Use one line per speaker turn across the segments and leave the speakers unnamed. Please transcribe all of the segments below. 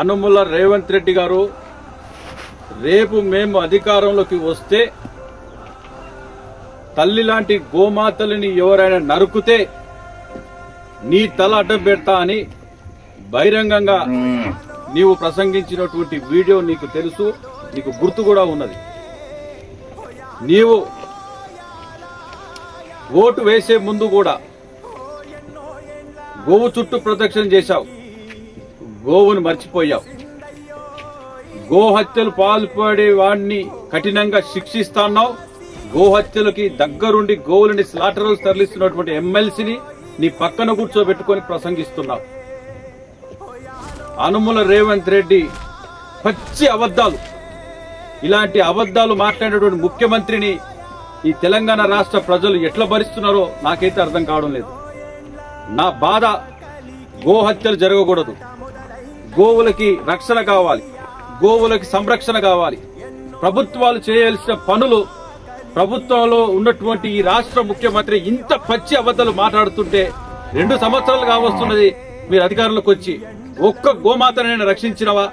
అనుముల రేవంత్ రెడ్డి గారు రేపు మేము అధికారంలోకి వస్తే తల్లి లాంటి గోమాతలని ఎవరైనా నరుకుతే నీ తల అడ్డం పెడతా అని బహిరంగంగా నీవు ప్రసంగించినటువంటి వీడియో నీకు తెలుసు, నీకు గుర్తు కూడా ఉన్నది. నీవు ఓటు వేసే ముందు కూడా గోవు చుట్టూ ప్రదక్షిణ చేశావు, గోవును మర్చిపోయావు. గోహత్యలు పాల్పడే వాడిని కఠినంగా శిక్షిస్తాన్నావు. గోహత్యలకి దగ్గరుండి గోవులని స్లాటర్ హౌస్ తరలిస్తున్నటువంటి ఎమ్మెల్సీని నీ పక్కన కూర్చోబెట్టుకొని ప్రసంగిస్తున్నావు. అనుముల రేవంత్ రెడ్డి పచ్చి అబద్దాలు, ఇలాంటి అబద్దాలు మాట్లాడేటువంటి ముఖ్యమంత్రిని ఈ తెలంగాణ రాష్ట్ర ప్రజలు ఎట్లా భరిస్తున్నారో నాకైతే అర్థం కావడం లేదు. నా బాధ, గోహత్యలు జరగకూడదు, గోవులకి రక్షణ కావాలి, గోవులకి సంరక్షణ కావాలి. ప్రభుత్వాలు చేయాల్సిన పనులు ప్రభుత్వంలో ఉన్నటువంటి ఈ రాష్ట్ర ముఖ్యమంత్రి ఇంత పచ్చి అబద్దాలు మాట్లాడుతుంటే 2 సంవత్సరాలు కావస్తున్నది మీరు అధికారంలోకి వచ్చి. ఒక్క గోమాతనైనా రక్షించినవా?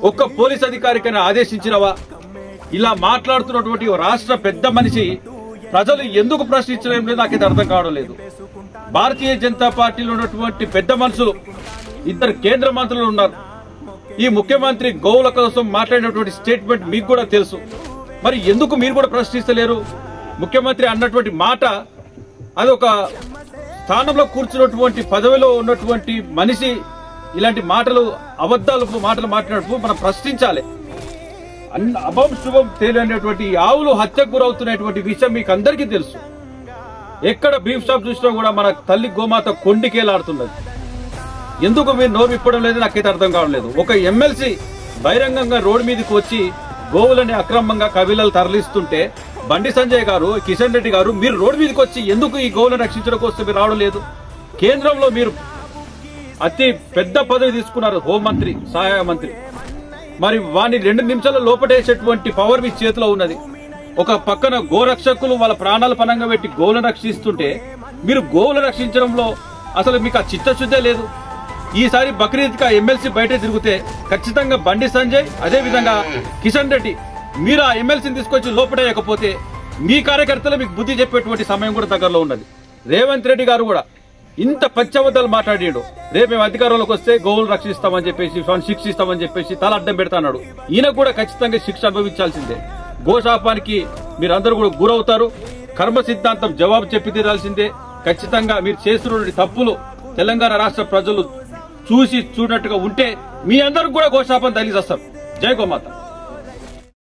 ఒక్క పోలీస్ అధికారికైనా ఆదేశించినవా? ఇలా మాట్లాడుతున్నటువంటి రాష్ట్ర పెద్ద మనిషి ప్రజలు ఎందుకు ప్రశ్నించడం లేదు నాకైతే అర్థం కావడం లేదు. భారతీయ జనతా పార్టీలో ఉన్నటువంటి పెద్ద మనుషులు 2 కేంద్ర మంత్రులు ఉన్నారు. ఈ ముఖ్యమంత్రి గోవుల కోసం మాట్లాడినటువంటి స్టేట్మెంట్ మీకు కూడా తెలుసు. మరి ఎందుకు మీరు కూడా ప్రశ్నిస్తలేరు? ముఖ్యమంత్రి అన్నటువంటి మాట, అది ఒక స్థానంలో కూర్చున్నటువంటి పదవిలో ఉన్నటువంటి మనిషి ఇలాంటి అబద్దాలు మాటలు మాట్లాడినప్పుడు మనం ప్రశ్నించాలి. అభం శుభం తెలియనటువంటి ఆవులు హత్యకు గురవుతున్నటువంటి విషయం మీకు అందరికీ తెలుసు. ఎక్కడ బీఫ్ షాప్ చూసినా కూడా మన తల్లి గోమాత కొండికేలాడుతున్నది. ఎందుకు మీరు నోరు విప్పడం లేదు నాకైతే అర్థం కావట్లేదు. ఒక ఎమ్మెల్సీ బహిరంగంగా రోడ్డు మీదకి వచ్చి గోవులని అక్రమంగా కవిలలు తరలిస్తుంటే బండి సంజయ్ గారు, కిషన్ రెడ్డి గారు మీరు రోడ్డు మీదకి వచ్చి ఎందుకు ఈ గోవులను రక్షించడం కోసం మీరు రావడం లేదు? కేంద్రంలో మీరు అతి పెద్ద పదవి తీసుకున్నారు, హోంమంత్రి, సహాయ మంత్రి. మరి వాడిని 2 నిమిషాల లోపటేసేటువంటి పవర్ మీ చేతిలో ఉన్నది. ఒక పక్కన గోరక్షకులు వాళ్ళ ప్రాణాలు పనంగా పెట్టి గోవులను రక్షిస్తుంటే మీరు గోవులను రక్షించడంలో అసలు మీకు ఆ చిత్తశుద్ధే లేదు. ఈసారి బక్రీద్కి ఎమ్మెల్సీ బయట తిరిగితే ఖచ్చితంగా బండి సంజయ్, అదే విధంగా కిషన్ రెడ్డి మీరు ఆ ఎమ్మెల్సీని తీసుకొచ్చి లోపడేయకపోతే మీ కార్యకర్తలు మీకు బుద్ధి చెప్పేటువంటి సమయం కూడా దగ్గరలో ఉన్నది. రేవంత్ రెడ్డి గారు కూడా ఇంత పచ్చబద్దాలు మాట్లాడాడు. రేపు మేము అధికారంలోకి వస్తే గోవులు రక్షిస్తామని చెప్పేసి, శిక్షిస్తామని చెప్పేసి తల అడ్డం పెడతాడు. ఈయన కూడా ఖచ్చితంగా శిక్ష అనుభవించాల్సిందే. గోశాపానికి మీరందరూ కూడా గురవుతారు. కర్మ సిద్ధాంతం జవాబు చెప్పి తీరాల్సిందే. ఖచ్చితంగా మీరు చేస్తున్న తప్పులు తెలంగాణ రాష్ట్ర ప్రజలు చూసి చూడట్టుగా ఉంటే మీ అందరికి కూడా గోశాపం తగిలిస్తారు. జై గోమాత.